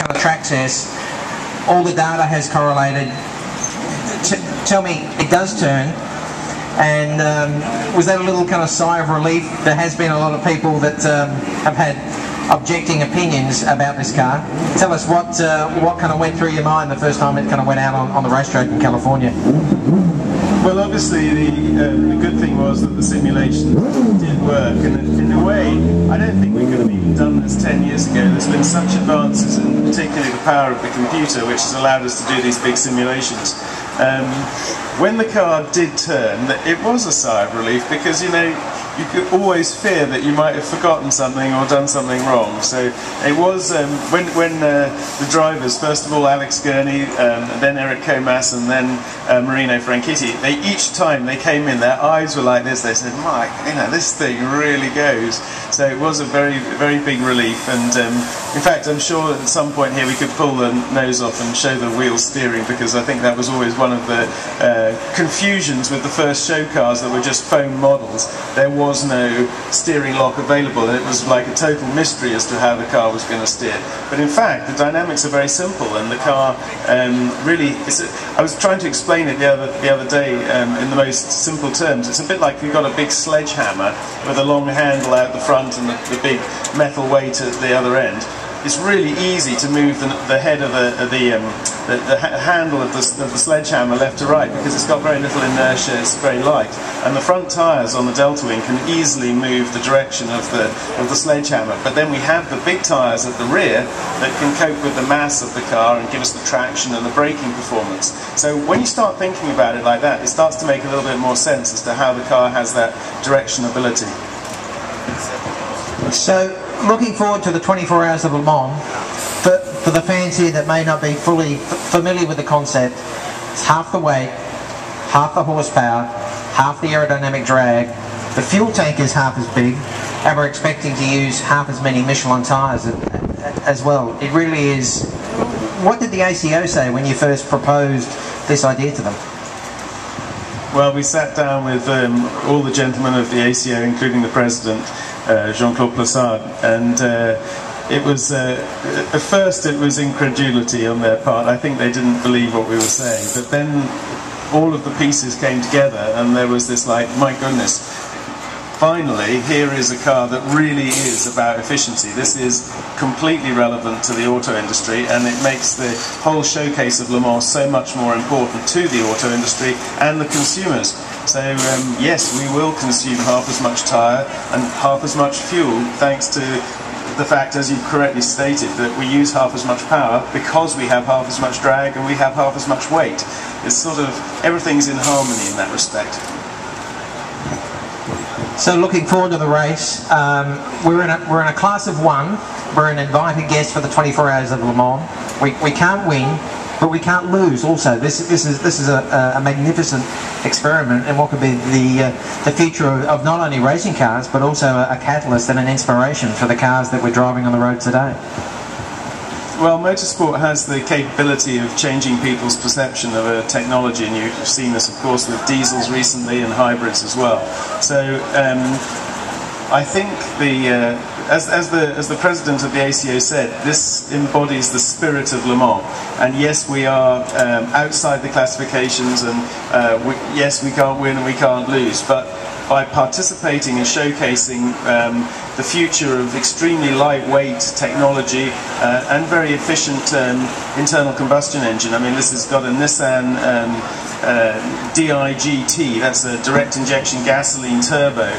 kind of track test, all the data has correlated. Tell me, it does turn, and was that a little kind of sigh of relief? There has been a lot of people that have had objecting opinions about this car. Tell us what kind of went through your mind the first time it kind of went out on the racetrack in California. Well, obviously the good thing was that the simulation did work, and in a way I don't think we could have even done this 10 years ago. There's been such advances in particularly the power of the computer, which has allowed us to do these big simulations. When the car did turn, it was a sigh of relief, because you could always fear that you might have forgotten something or done something wrong. So it was when the drivers, first of all Alex Gurney, then Eric Comas, and then Marino Franchitti, each time they came in, their eyes were like this. They said, "Mike, this thing really goes." So it was a very, very big relief. And in fact, I'm sure at some point here we could pull the nose off and show the wheel steering, because I think that was always one of the confusions with the first show cars that were just foam models. There was no steering lock available, and it was like a total mystery as to how the car was going to steer. But in fact, the dynamics are very simple, and the car really I was trying to explain it the other day in the most simple terms. It's a bit like you've got a big sledgehammer with a long handle out the front and the big metal weight at the other end. It's really easy to move the head of the handle of the sledgehammer left to right, because it's got very little inertia, it's very light. And the front tyres on the DeltaWing can easily move the direction of the sledgehammer. But then we have the big tyres at the rear that can cope with the mass of the car and give us the traction and the braking performance. So when you start thinking about it like that, it starts to make a little bit more sense as to how the car has that direction ability. So, looking forward to the 24 Hours of Le Mans, for the fans here that may not be fully familiar with the concept, it's half the weight, half the horsepower, half the aerodynamic drag, the fuel tank is half as big, and we're expecting to use half as many Michelin tyres as well. It really is. What did the ACO say when you first proposed this idea to them? Well, we sat down with all the gentlemen of the ACO, including the president, Jean-Claude Plessard, and it was at first it was incredulity on their part. I think they didn't believe what we were saying, but then all of the pieces came together, and there was this like, my goodness, finally here is a car that really is about efficiency. This is completely relevant to the auto industry, and it makes the whole showcase of Le Mans so much more important to the auto industry and the consumers. So yes, we will consume half as much tyre and half as much fuel, thanks to the fact, as you correctly stated, that we use half as much power because we have half as much drag and we have half as much weight. It's sort of, everything's in harmony in that respect. So looking forward to the race, we're in a class of one. We're an invited guest for the 24 Hours of Le Mans. We can't win, but we can't lose also. This is a magnificent experiment, and what could be the future of not only racing cars, but also a catalyst and an inspiration for the cars that we're driving on the road today. Well, motorsport has the capability of changing people's perception of a technology, and you've seen this, of course, with diesels recently and hybrids as well. So I think as the president of the ACO said, this embodies the spirit of Le Mans. And yes, we are outside the classifications, and yes, we can't win and we can't lose, but by participating and showcasing the future of extremely lightweight technology and very efficient internal combustion engine. I mean, this has got a Nissan DIGT, that's a direct injection gasoline turbo.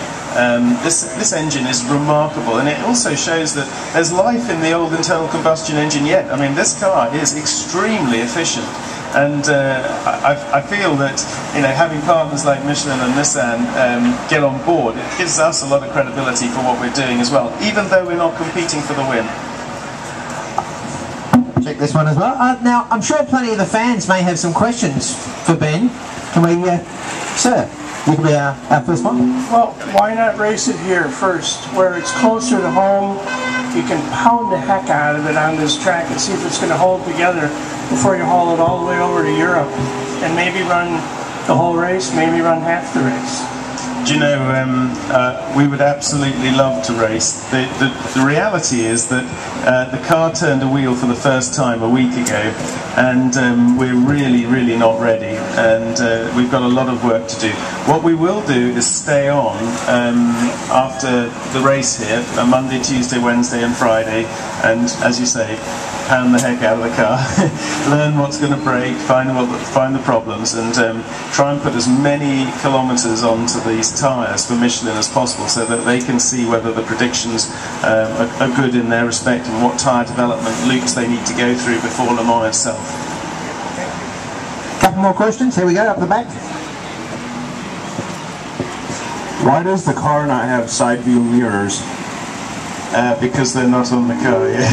This engine is remarkable, and it also shows that there's life in the old internal combustion engine yet. I mean, this car is extremely efficient. And I feel that, you know, having partners like Michelin and Nissan get on board, it gives us a lot of credibility for what we're doing as well, even though we're not competing for the win. Check this one as well. Now, I'm sure plenty of the fans may have some questions for Ben. Can we, sir, you can be our first one. Well, why not race it here first, where it's closer to home? You can pound the heck out of it on this track and see if it's going to hold together before you haul it all the way over to Europe, and maybe run the whole race, maybe run half the race. do you know, we would absolutely love to race. The reality is that the car turned a wheel for the first time a week ago, and we're really not ready, and we've got a lot of work to do. What we will do is stay on after the race here, Monday, Tuesday, Wednesday and Friday, and as you say, pound the heck out of the car, learn what's going to break, find the problems, and try and put as many kilometres onto these tyres for Michelin as possible, so that they can see whether the predictions are good in their respect and what tyre development loops they need to go through before Le Mans itself. Couple more questions. Here we go, up the back. Why does the car not have side view mirrors? Because they're not on the car yet.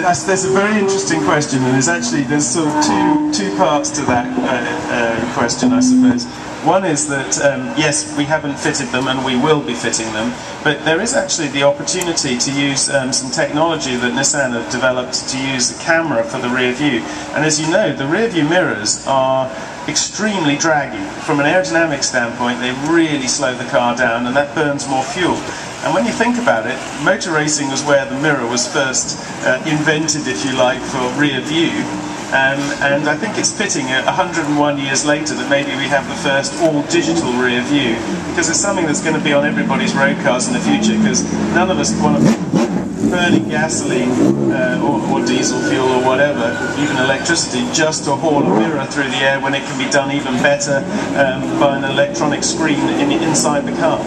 That's a very interesting question, and there's sort of two parts to that question, I suppose. One is that yes, we haven't fitted them, and we will be fitting them, but there is actually the opportunity to use some technology that Nissan have developed to use a camera for the rear view. And as you know, the rear view mirrors are extremely draggy. From an aerodynamic standpoint, they really slow the car down, and that burns more fuel. And when you think about it, motor racing was where the mirror was first invented, if you like, for rear view. And I think it's fitting 101 years later that maybe we have the first all-digital rear view, because it's something that's going to be on everybody's road cars in the future, because none of us want to burning gasoline or diesel fuel or whatever, even electricity, just to haul a mirror through the air when it can be done even better by an electronic screen inside the car.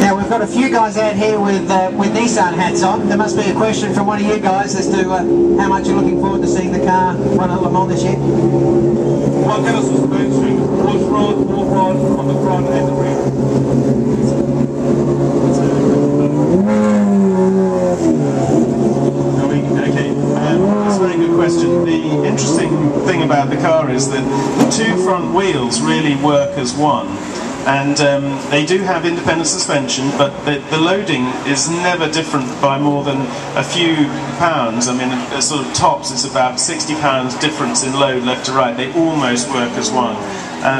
Now we've got a few guys out here with Nissan hats on. There must be a question from one of you guys as to how much you're looking forward to seeing the car run at Le Mans this year. What kind of suspension? Push rod, pull rod on the front and the rear? Okay, that's a very good question. The interesting thing about the car is that the two front wheels really work as one. And they do have independent suspension, but the loading is never different by more than a few pounds. I mean, sort of tops, it's about 60 pounds difference in load left to right. They almost work as one.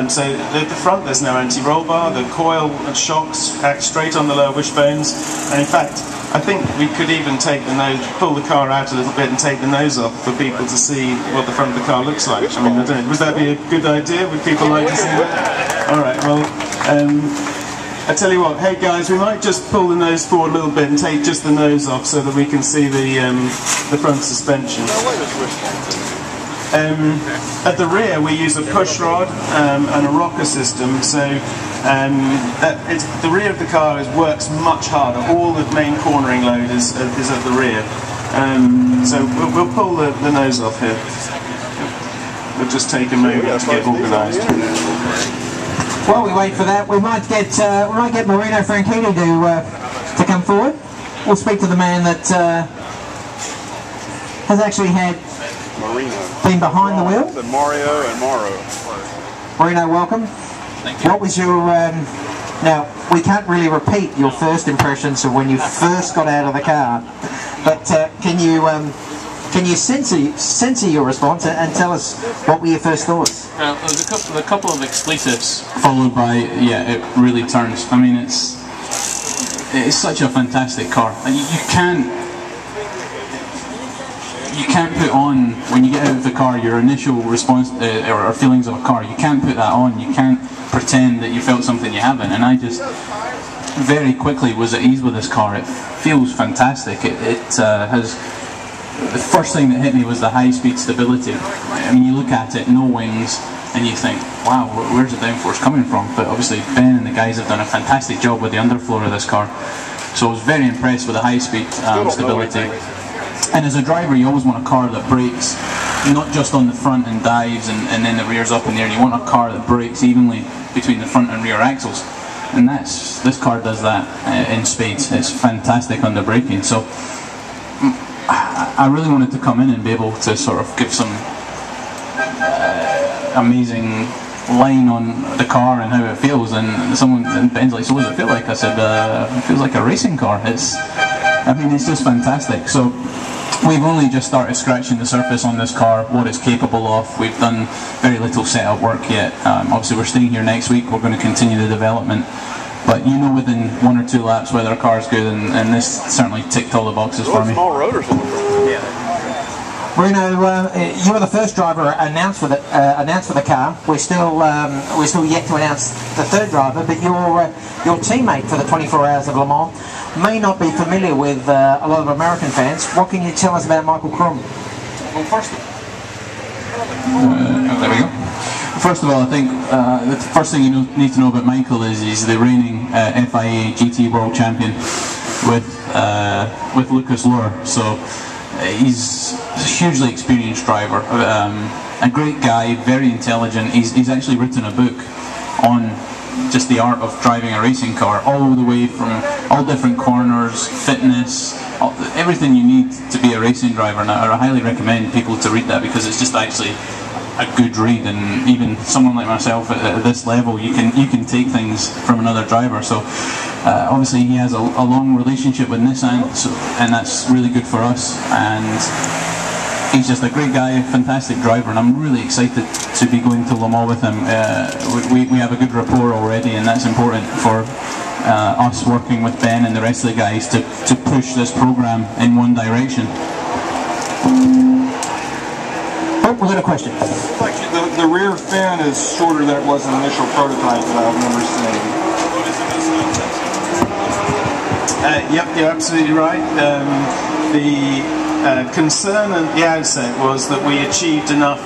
So the front, there's no anti-roll bar. The coil and shocks act straight on the lower wishbones. And in fact, I think we could even pull the car out a little bit and take the nose off for people to see what the front of the car looks like. I mean, I don't know, would that be a good idea? Would people like to see that? All right, well, I tell you what, hey guys, we might just pull the nose forward a little bit and take just the nose off so that we can see the front suspension. At the rear we use a push rod and a rocker system, so the rear of the car works much harder. All the main cornering load is at the rear. So we'll pull the nose off here. We'll just take a moment to get organised. While we wait for that, we might get Marino Franchitti to come forward. We'll speak to the man that has actually been behind the wheel. And Mario and Mauro. Marino, welcome. Thank you. What was your now we can't really repeat your first impressions of when you first got out of the car, but can you censor your response and tell us what were your first thoughts? There's a couple of expletives followed by, yeah, it really turns. I mean, it's such a fantastic car, and you can't put on, when you get out of the car, your initial response or feelings of a car. You can't put that on. You can't pretend that you felt something you haven't. And I just very quickly was at ease with this car. It feels fantastic. It has. The first thing that hit me was the high-speed stability. I mean, you look at it, no wings, and you think, wow, where's the downforce coming from? But obviously Ben and the guys have done a fantastic job with the underfloor of this car. So I was very impressed with the high-speed stability. And as a driver, you always want a car that brakes, not just on the front and dives and then the rear's up in the air. You want a car that brakes evenly between the front and rear axles. And this car does that in spades. It's fantastic under braking. So I really wanted to come in and be able to sort of give some amazing line on the car and how it feels. And Ben's like, so what does it feel like? I said, it feels like a racing car. It's I mean, it's just fantastic. So we've only just started scratching the surface on this car, what it's capable of. We've done very little setup work yet. Obviously we're staying here next week, we're going to continue the development. But you know within 1 or 2 laps whether a car's good, and this certainly ticked all the boxes for me. Small rotors on the front. Marino, you were the first driver announced for the car. We're still yet to announce the third driver, but your teammate for the 24 Hours of Le Mans may not be familiar with a lot of American fans. What can you tell us about Michael Krum? Well, there we go. First of all, I think the first thing you need to know about Michael is he's the reigning FIA GT World Champion with Lucas Luhr. So he's a hugely experienced driver, a great guy, very intelligent. He's actually written a book on just the art of driving a racing car, all the way from all different corners, fitness, everything you need to be a racing driver. And I highly recommend people to read that, because it's just actually a good read, and even someone like myself at this level, you can take things from another driver. So obviously he has a long relationship with Nissan, and that's really good for us, and he's just a great guy, fantastic driver, and I'm really excited to be going to Le Mans with him. We have a good rapport already, and that's important for us working with Ben and the rest of the guys to push this program in one direction. Oh, we got a question. The rear fin is shorter than it was in the initial prototype that I remember seeing. Yep, you're absolutely right. The concern at the outset was that we achieved enough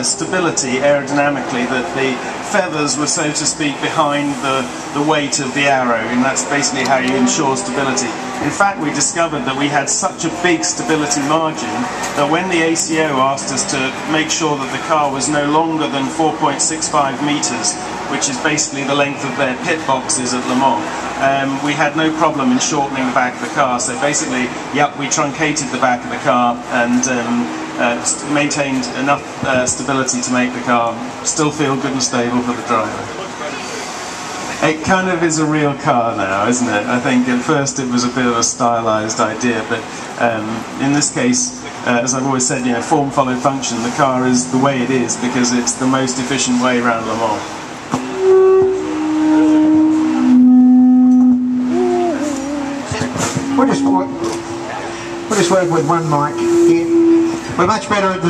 stability aerodynamically that the feathers were, so to speak, behind the weight of the arrow, and that's basically how you ensure stability. In fact, we discovered that we had such a big stability margin that when the ACO asked us to make sure that the car was no longer than 4.65 meters, which is basically the length of their pit boxes at Le Mans, we had no problem in shortening the back of the car. So basically, yep, we truncated the back of the car and maintained enough stability to make the car still feel good and stable for the driver. It kind of is a real car now, isn't it? I think at first it was a bit of a stylized idea, but in this case, as I've always said, you know, form follow function. The car is the way it is because it's the most efficient way around Le Mans. We'll just work with one mic here. We're much better at,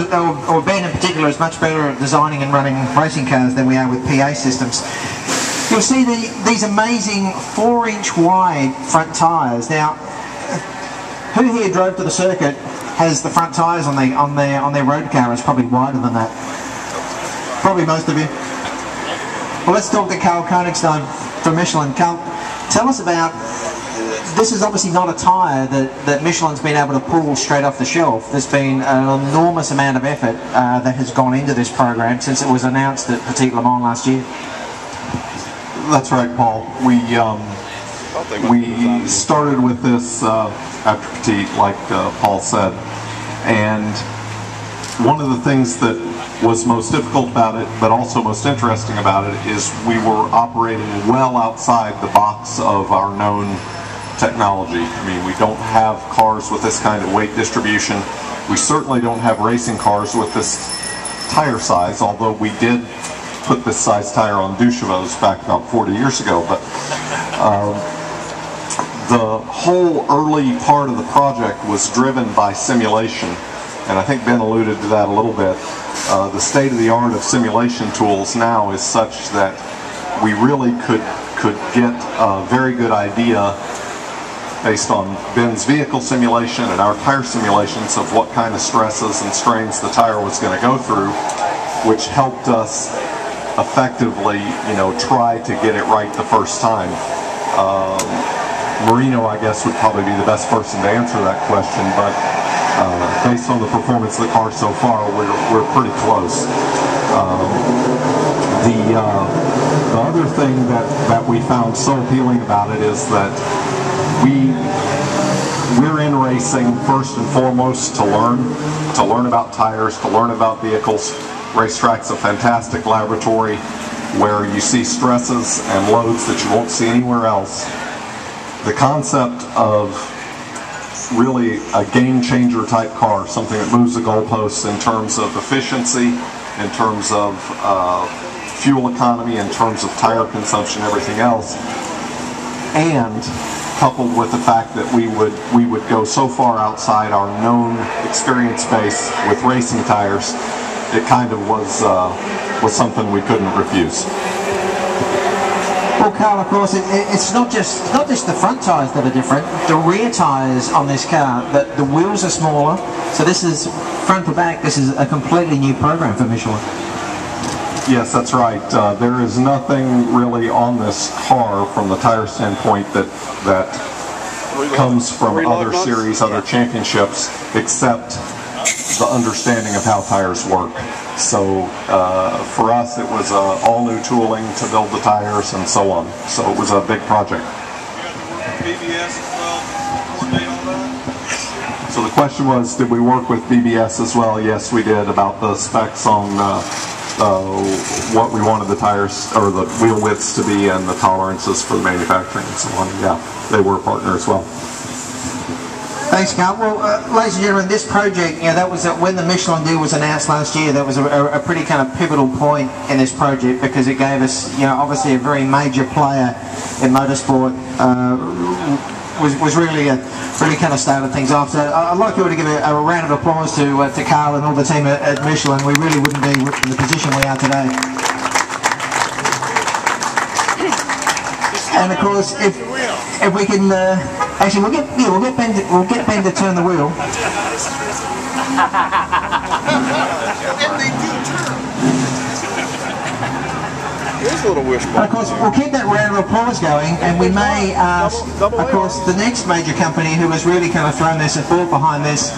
or Ben in particular is much better at designing and running racing cars than we are with PA systems. You'll see these amazing 4-inch wide front tyres. Now, who here drove to the circuit has the front tyres on their road car is probably wider than that? Probably most of you. Well, let's talk to Carl Koenigstein from Michelin. Carl, tell us about, this is obviously not a tyre that Michelin's been able to pull straight off the shelf. There's been an enormous amount of effort that has gone into this program since it was announced at Petit Le Mans last year. That's right, Paul. We started with this after Petit, like Paul said, and one of the things that was most difficult about it, but also most interesting about it, is we were operating well outside the box of our known technology. I mean, we don't have cars with this kind of weight distribution. We certainly don't have racing cars with this tire size, although we did put this size tire on Duchevaux back about 40 years ago. But the whole early part of the project was driven by simulation, and I think Ben alluded to that a little bit. The state-of-the-art of simulation tools now is such that we really could get a very good idea based on Ben's vehicle simulation and our tire simulations of what kind of stresses and strains the tire was going to go through, which helped us effectively, you know, try to get it right the first time. Marino, I guess, would probably be the best person to answer that question, but based on the performance of the car so far, we're pretty close. The other thing that we found so appealing about it is that we're in racing first and foremost to learn about tires, to learn about vehicles. Racetrack's a fantastic laboratory where you see stresses and loads that you won't see anywhere else. The concept of really a game changer type car, something that moves the goalposts in terms of efficiency, in terms of fuel economy, in terms of tire consumption, everything else, and coupled with the fact that we would go so far outside our known experience base with racing tires, it kind of was something we couldn't refuse. Well, Carl, of course, it's not just the front tyres that are different. The rear tyres on this car, the wheels are smaller. So this is front to back. This is a completely new program for Michelin. Yes, that's right. There is nothing really on this car from the tire standpoint that comes from other series, other championships, except the understanding of how tires work. So for us, it was all new tooling to build the tires and so on. So it was a big project. BBS as well, coordinate all that? So the question was, did we work with BBS as well? Yes, we did, about the specs on what we wanted the tires or the wheel widths to be and the tolerances for the manufacturing and so on. Yeah, they were a partner as well. Thanks, Carl. Well, ladies and gentlemen, this project, that was when the Michelin deal was announced last year. That was a pretty kind of pivotal point in this project because it gave us, obviously a very major player in motorsport. Was really kind of started things off. So I'd like you all to give a round of applause to Carl and all the team at Michelin. We really wouldn't be in the position we are today. And of course, if we can, actually we'll get Ben to turn the wheel. And they do turn. Here's a little wishbone. And of course, we'll keep that round of applause going, and we may ask, of course, the next major company who has really kind of thrown their support behind this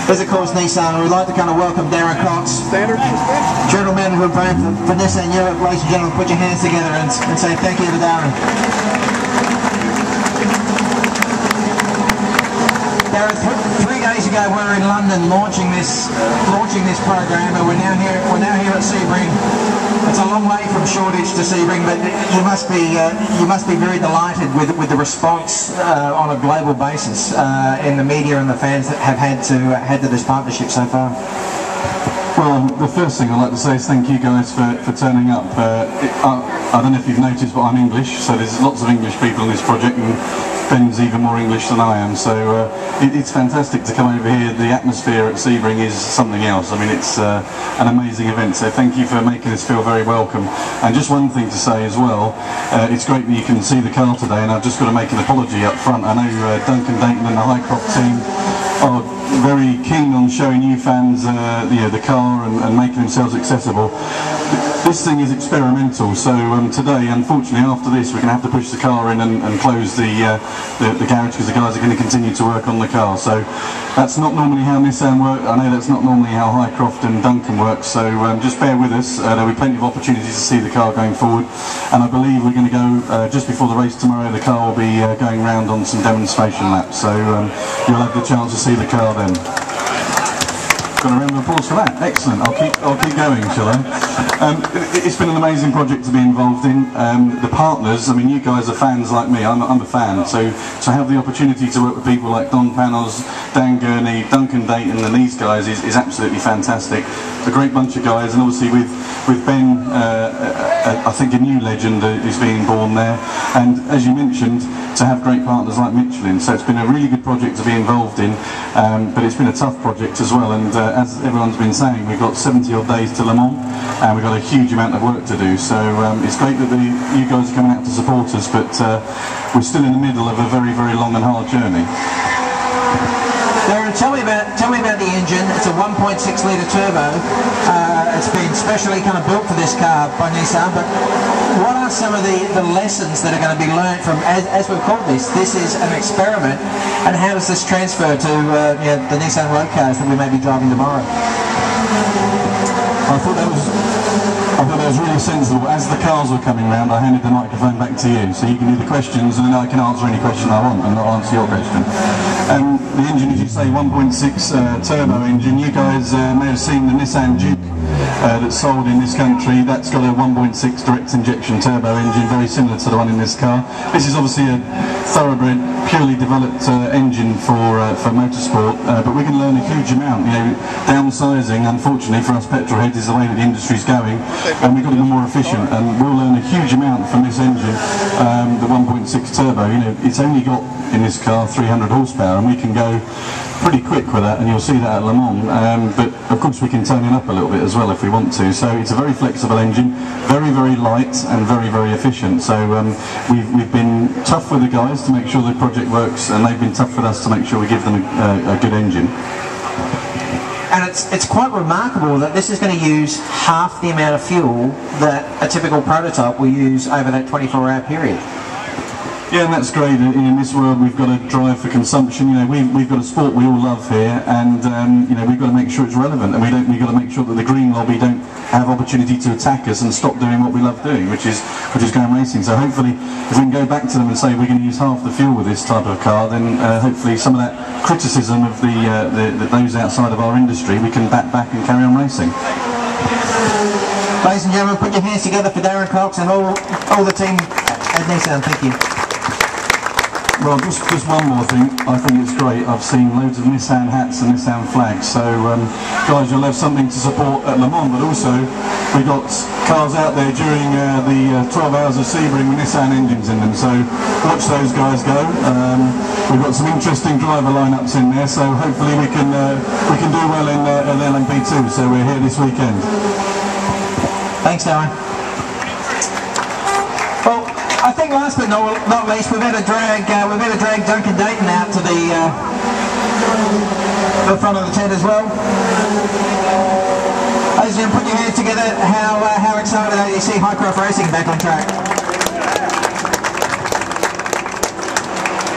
is, of course, Nissan. And we'd like to kind of welcome Darren Cox, general manager of brand for Nissan Europe. Ladies and gentlemen, put your hands together and say thank you to Darren. Darren, 3 days ago we were in London launching this program, and we're now here at Sebring. It's a long way from Shoreditch to Sebring, but you must be very delighted with the response on a global basis in the media and the fans that have had to this partnership so far. Well, the first thing I'd like to say is thank you guys for turning up. I don't know if you've noticed, but I'm English, so there's lots of English people in this project, and Ben's even more English than I am, so it's fantastic to come over here. The atmosphere at Sebring is something else. I mean, it's an amazing event, so thank you for making us feel very welcome. And just one thing to say as well, it's great that you can see the car today, and I've just got to make an apology up front. I know Duncan Dayton and the Highcroft team are very keen on showing you fans the car and making themselves accessible. This thing is experimental, so today, unfortunately, after this, we're going to have to push the car in and close the garage because the guys are going to continue to work on the car. So that's not normally how Nissan work. I know that's not normally how Highcroft and Duncan work, so just bear with us. There'll be plenty of opportunities to see the car going forward, and I believe we're going to go just before the race tomorrow. The car will be going round on some demonstration laps, so you'll have the chance to see the car then. Got a round of applause for that. Excellent. I'll keep going, shall I? It's been an amazing project to be involved in. The partners, I mean, you guys are fans like me. I'm a fan, so to have the opportunity to work with people like Don Panos, Dan Gurney, Duncan Dayton, and these guys is absolutely fantastic. A great bunch of guys, and obviously with Ben, I think a new legend is being born there. And as you mentioned, to have great partners like Michelin. So it's been a really good project to be involved in, but it's been a tough project as well. And as everyone's been saying, we've got 70 odd days to Le Mans, and we've got a huge amount of work to do. So it's great that you guys are coming out to support us, but we're still in the middle of a very, very long and hard journey. Darren, tell me about the engine. It's a 1.6 litre turbo. It's been specially kind of built for this car by Nissan, but what are some of the lessons that are going to be learned from, as we've called this is an experiment, and how does this transfer to the Nissan road cars that we may be driving tomorrow? I thought that was really sensible. As the cars were coming round, I handed the microphone back to you, so you can do the questions, and then I can answer any question I want, and I'll answer your question. The engine, as you say, 1.6 turbo engine. You guys may have seen the Nissan Duke that's sold in this country. That's got a 1.6 direct injection turbo engine, very similar to the one in this car. This is obviously a thoroughbred, purely developed engine for motorsport, but we can learn a huge amount. You know, downsizing, unfortunately for us petrolheads, is the way that the industry's going, and we've got to be more efficient, and we'll learn a huge amount from this engine. The 1.6 turbo, you know, it's only got in this car 300 horsepower, and we can go pretty quick with that, and you'll see that at Le Mans, but of course we can turn it up a little bit as well if we want to. So it's a very flexible engine, very, very light and very, very efficient. So we've been tough with the guys to make sure the project works, and they've been tough with us to make sure we give them a good engine. And it's quite remarkable that this is going to use half the amount of fuel that a typical prototype will use over that 24-hour period. Yeah, and that's great. In this world, we've got to drive for consumption. You know, we've got a sport we all love here, and you know, we've got to make sure it's relevant, and we've got to make sure that the green lobby don't have opportunity to attack us and stop doing what we love doing, which is going racing. So hopefully, if we can go back to them and say we're going to use half the fuel with this type of car, then hopefully some of that criticism of those outside of our industry, we can back and carry on racing. Ladies and gentlemen, put your hands together for Darren Cox and all the team at Nissan. Thank you. Well, just one more thing. I think it's great. I've seen loads of Nissan hats and Nissan flags. So, guys, you'll have something to support at Le Mans, but also we've got cars out there during the 12 hours of Sebring with Nissan engines in them. So, watch those guys go. We've got some interesting driver lineups in there. So, hopefully, we can do well in LMP2. So, we're here this weekend. Thanks, Darren. Well, I think last but not least, we've had to drag Duncan Dayton out to the front of the tent as well. Ladies and gentlemen, put your hands together. How excited are you to see Highcroft Racing back on track?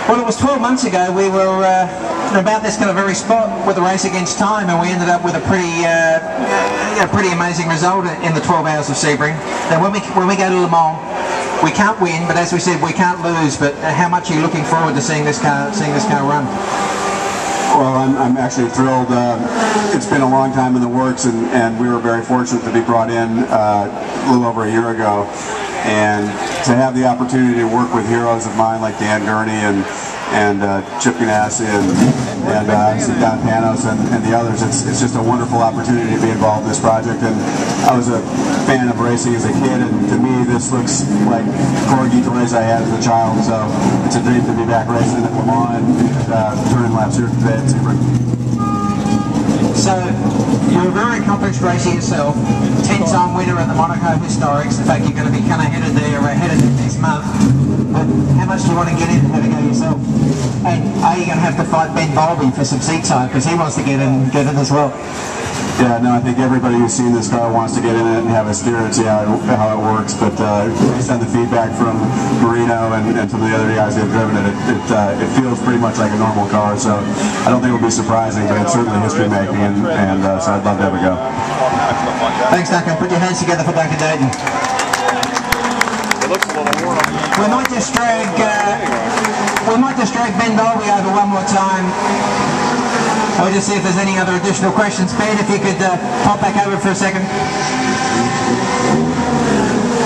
Well, it was 12 months ago. We were about this kind of very spot with the race against time, and we ended up with a pretty amazing result in the 12 hours of Sebring. Now, when we go to Le Mans, we can't win, but as we said, we can't lose. But how much are you looking forward to seeing this car run? Well, I'm actually thrilled. It's been a long time in the works, and we were very fortunate to be brought in a little over a year ago, and to have the opportunity to work with heroes of mine like Dan Gurney and Chip Ganassi and obviously Don Panos and the others. It's just a wonderful opportunity to be involved in this project, and I was a fan of racing as a kid, and to me this looks like corgi toys I had as a child, so it's a dream to be back racing at Le Mans and turning laps here today at Sebring. So, you're a very accomplished racer yourself, 10-time winner at the Monaco Historics. In fact, you're going to be kind of headed there next month. But how much do you want to get in and have a go yourself? And are you going to have to fight Ben Bowlby for some seat time, because he wants to get in as well? Yeah, no, I think everybody who's seen this car wants to get in it and have a steer and see how it works. But based on the feedback from Marino and some of the other guys that have driven it, it feels pretty much like a normal car. So I don't think it'll be surprising, but it's certainly history making, and so I'd love to have a go. Thanks, Duncan. Put your hands together for Duncan Dayton. We might just drag Ben Bowlby over one more time. I'll just see if there's any other additional questions. Ben, if you could pop back over for a second.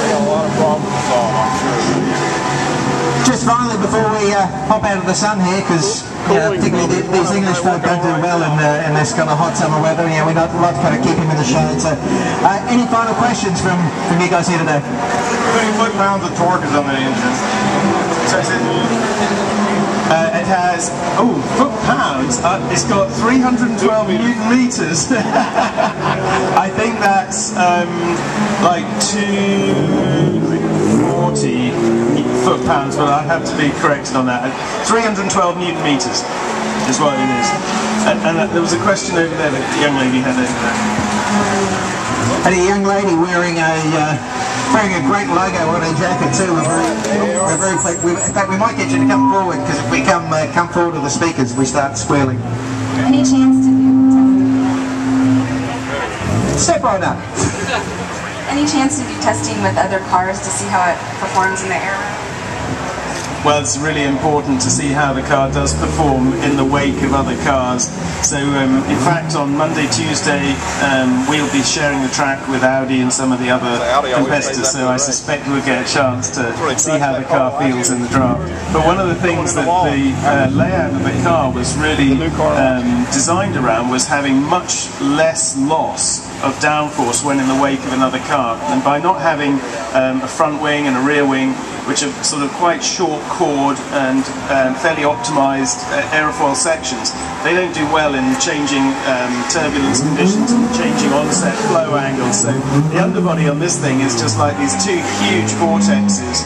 A lot of problems to solve, I'm sure. Just finally, before we pop out of the sun here, because particularly these English folk don't do well in this kind of hot summer weather. Yeah, we'd like to kind of keep him in the shade. So, any final questions from you guys here today? How many foot-pounds of torque is on the engine? So it has, foot-pounds, it's got 312 Newton meters. I think that's like 240 foot-pounds, but I have to be corrected on that. 312 Newton meters is what it is. And there was a question over there that the young lady had over there. And a young lady wearing a great logo on her jacket too. We're very in fact, we might get you to come forward, because if we come forward to the speakers, we start squealing. Any chance to do testing? Step right up. Any chance to do testing with other cars to see how it performs in the air? well, it's really important to see how the car does perform in the wake of other cars. So in fact on Monday, Tuesday we'll be sharing the track with Audi and some of the other competitors, so I suspect we'll get a chance to see how the car feels in the draft. But one of the things that the layout of the car was really designed around was having much less loss of downforce when in the wake of another car, and by not having a front wing and a rear wing, which are sort of quite short chord and fairly optimized aerofoil sections, they don't do well in changing turbulence conditions and changing onset flow angles. So the underbody on this thing is just like these two huge vortexes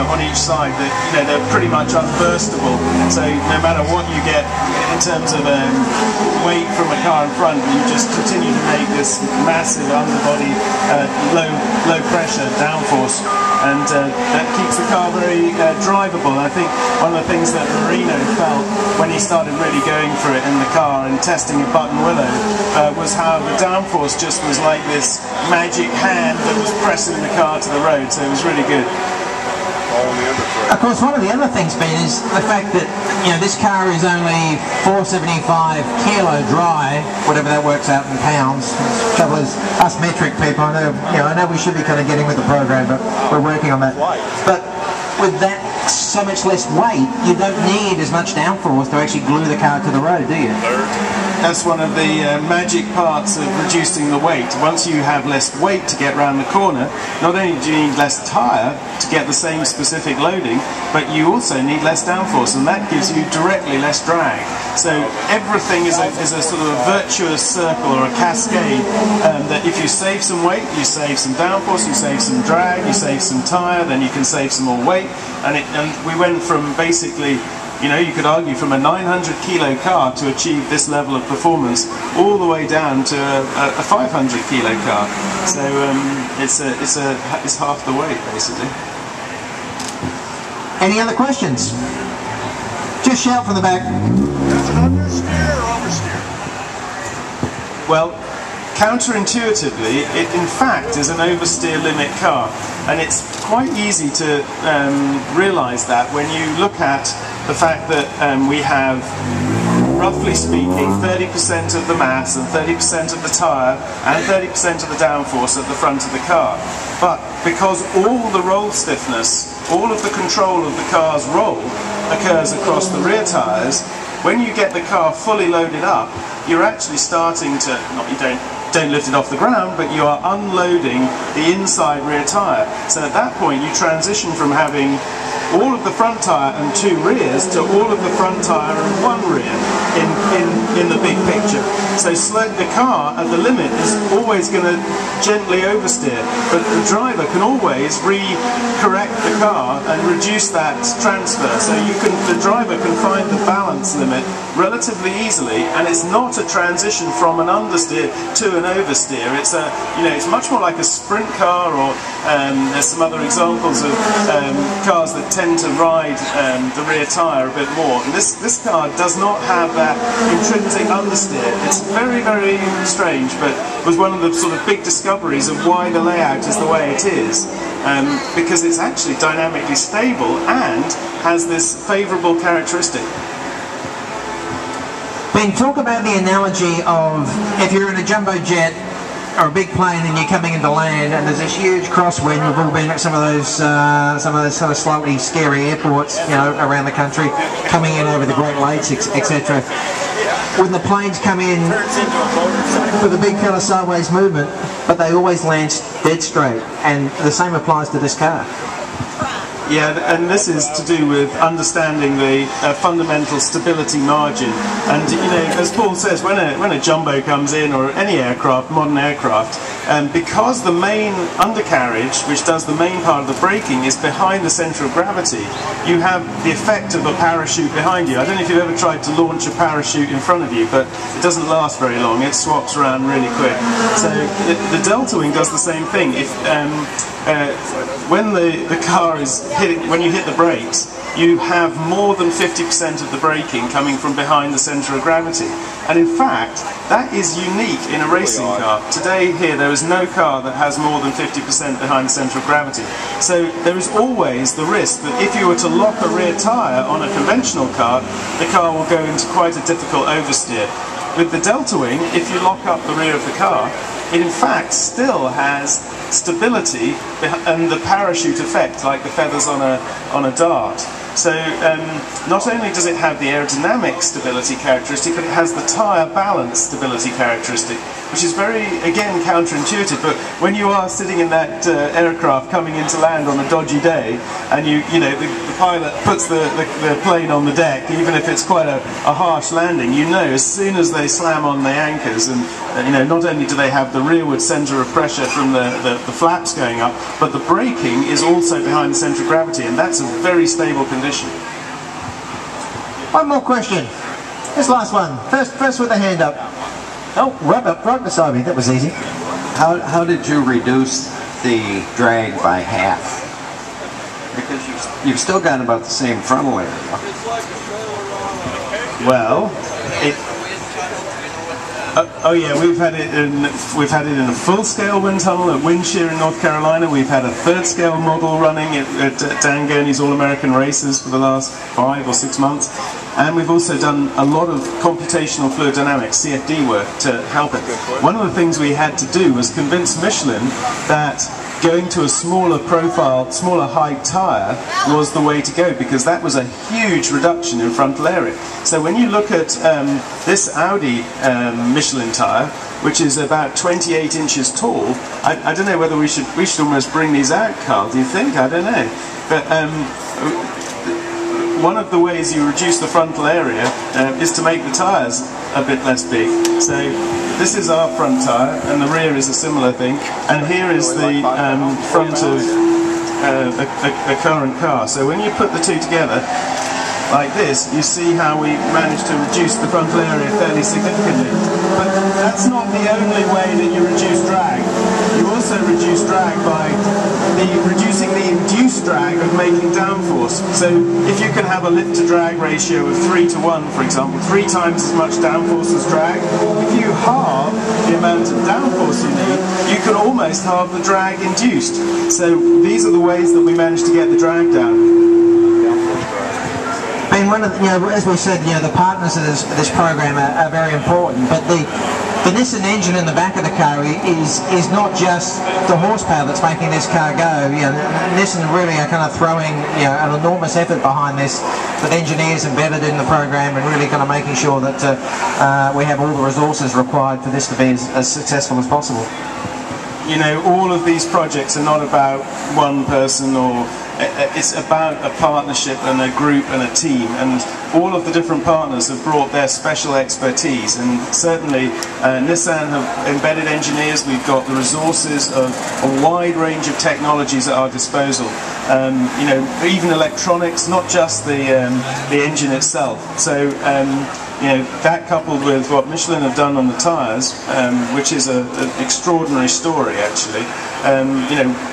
on each side that, you know, they're pretty much unburstable. So no matter what you get in terms of weight from a car in front, you just continue to make this massive underbody low pressure downforce, and that keeps the car very drivable. And I think one of the things that Marino felt when he started really going for it in the car and testing a button willow was how the downforce just was like this magic hand that was pressing the car to the road, so it was really good. Of course, one of the other things, Ben, is the fact that, you know, this car is only 475 kilo dry, whatever that works out in pounds. Trouble is, us metric people, I know we should be kind of getting with the program, but we're working on that. But with that so much less weight, you don't need as much downforce to actually glue the car to the road, do you? That's one of the magic parts of reducing the weight. Once you have less weight to get around the corner, not only do you need less tyre to get the same specific loading, but you also need less downforce, and that gives you directly less drag. So everything is a sort of a virtuous circle or a cascade, that if you save some weight, you save some downforce, you save some drag, you save some tyre, then you can save some more weight, and we went from basically, you know, you could argue from a 900 kilo car to achieve this level of performance all the way down to a 500 kilo car. So it's half the weight basically. Any other questions? Just shout from the back. That's understeer or oversteer? Well, counterintuitively, it in fact is an oversteer limit car, and it's quite easy to realise that when you look at the fact that we have, roughly speaking, 30% of the mass and 30% of the tyre and 30% of the downforce at the front of the car. But because all the roll stiffness, all of the control of the car's roll occurs across the rear tyres, when you get the car fully loaded up, you're actually starting to, don't lift it off the ground, but you are unloading the inside rear tyre. So at that point you transition from having all of the front tyre and two rears to all of the front tyre and one rear in the big picture. So the car at the limit is always going to gently oversteer, but the driver can always correct the car and reduce that transfer. So the driver can find the balance limit relatively easily, and it's not a transition from an understeer to an oversteer. It's it's much more like a sprint car, or there's some other examples of cars that tend to ride the rear tyre a bit more. And this car does not have that intrinsic understeer. It's very, very strange, but was one of the sort of big discoveries of why the layout is the way it is, because it's actually dynamically stable and has this favourable characteristic. Ben, talk about the analogy of if you're in a jumbo jet or a big plane and you're coming into land and there's this huge crosswind. We've all been at some of those sort of slightly scary airports, you know, around the country, coming in over the Great Lakes, etc. When the planes come in with a big kind of sideways movement, but they always land dead straight, and the same applies to this car. Yeah, and this is to do with understanding the fundamental stability margin. And you know, as Paul says, when a jumbo comes in, or any aircraft, modern aircraft, because the main undercarriage, which does the main part of the braking, is behind the centre of gravity, you have the effect of a parachute behind you. I don't know if you've ever tried to launch a parachute in front of you, but it doesn't last very long. It swaps around really quick. So the DeltaWing does the same thing. If when the car is when you hit the brakes, you have more than 50% of the braking coming from behind the centre of gravity. And in fact, that is unique in a racing car. Today here there is no car that has more than 50% behind the centre of gravity. So there is always the risk that if you were to lock a rear tyre on a conventional car, the car will go into quite a difficult oversteer. With the DeltaWing, if you lock up the rear of the car, it in fact still has stability and the parachute effect, like the feathers on a dart. So not only does it have the aerodynamic stability characteristic, but it has the tyre balance stability characteristic, which is very, again, counterintuitive. But when you are sitting in that aircraft coming into land on a dodgy day, and you know, the pilot puts the plane on the deck, even if it's quite a harsh landing, you know as soon as they slam on the anchors, and you know, not only do they have the rearward centre of pressure from the flaps going up, but the braking is also behind the centre of gravity, and that's a very stable condition. One more question. This last one. First with the hand up. Oh, right beside me. That was easy. How did you reduce the drag by half? Because you've still got about the same frontal area. Well, oh yeah, we've had it in a full-scale wind tunnel at Windshear in North Carolina. We've had a third-scale model running at Dan Gurney's All-American Races for the last 5 or 6 months, and we've also done a lot of computational fluid dynamics (CFD) work to help it. One of the things we had to do was convince Michelin that going to a smaller profile, smaller height tyre was the way to go, because that was a huge reduction in frontal area. So when you look at this Audi Michelin tyre, which is about 28 inches tall, I don't know whether we should almost bring these out, Carl, do you think? I don't know. But one of the ways you reduce the frontal area is to make the tyres a bit less big. So this is our front tyre, and the rear is a similar thing, and here is the front of a current car. So when you put the two together like this, you see how we managed to reduce the frontal area fairly significantly. But that's not the only way that you reduce drag. You also reduce drag by reducing the induced drag of making downforce. So if you can have a lift to drag ratio of 3 to 1, for example, 3 times as much downforce as drag, if you halve the amount of downforce you need, you can almost halve the drag induced. So these are the ways that we managed to get the drag down. I mean, one of the, as we said, the partners of this program are very important, but the Nissan engine in the back of the car is not just the horsepower that's making this car go. Nissan really are kind of throwing an enormous effort behind this, with engineers embedded in the program, and really kind of making sure that we have all the resources required for this to be as successful as possible. All of these projects are not about one person, or it's about a partnership and a group and a team, and all of the different partners have brought their special expertise, and certainly Nissan have embedded engineers. We've got the resources of a wide range of technologies at our disposal, even electronics, not just the engine itself. So that coupled with what Michelin have done on the tyres, which is an extraordinary story actually,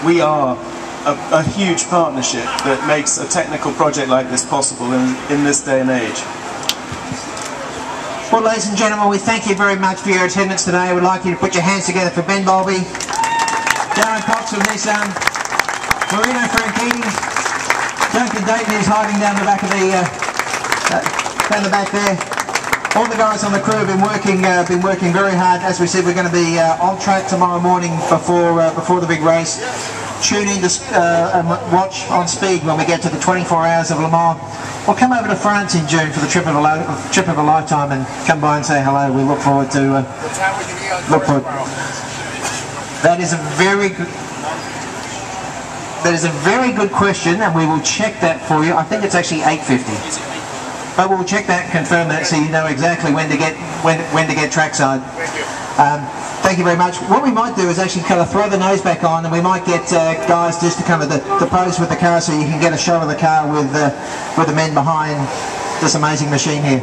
we are a huge partnership that makes a technical project like this possible in this day and age. Well, ladies and gentlemen, we thank you very much for your attendance today. We'd like you to put your hands together for Ben Bowlby, Darren of Nissan, Marino Franchitti, Duncan Dayton is hiding down the back of down the back there. All the guys on the crew have been working very hard. As we said, we're going to be on track tomorrow morning before the big race. Tune in to and watch on speed when we get to the 24 hours of Le Mans. We'll come over to France in June for the trip of a lifetime, and come by and say hello. We look forward to That is a very good question, and we will check that for you. I think it's actually 8:50. But we'll check that and confirm that, so you know exactly when to get trackside. Thank you very much. What we might do is actually kind of throw the nose back on, and we might get guys just to come to pose with the car, so you can get a shot of the car with the men behind this amazing machine here.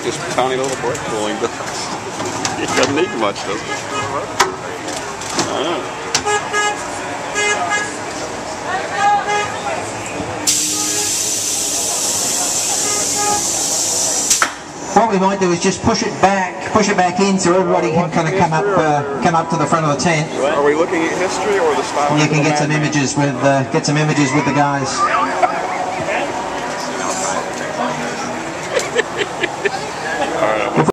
Just a tiny little break going, but Doesn't need much, does it? What we might do is just push it back in so everybody can kind of come up to the front of the tent. Are we looking at history or the style? You can get some images with the guys.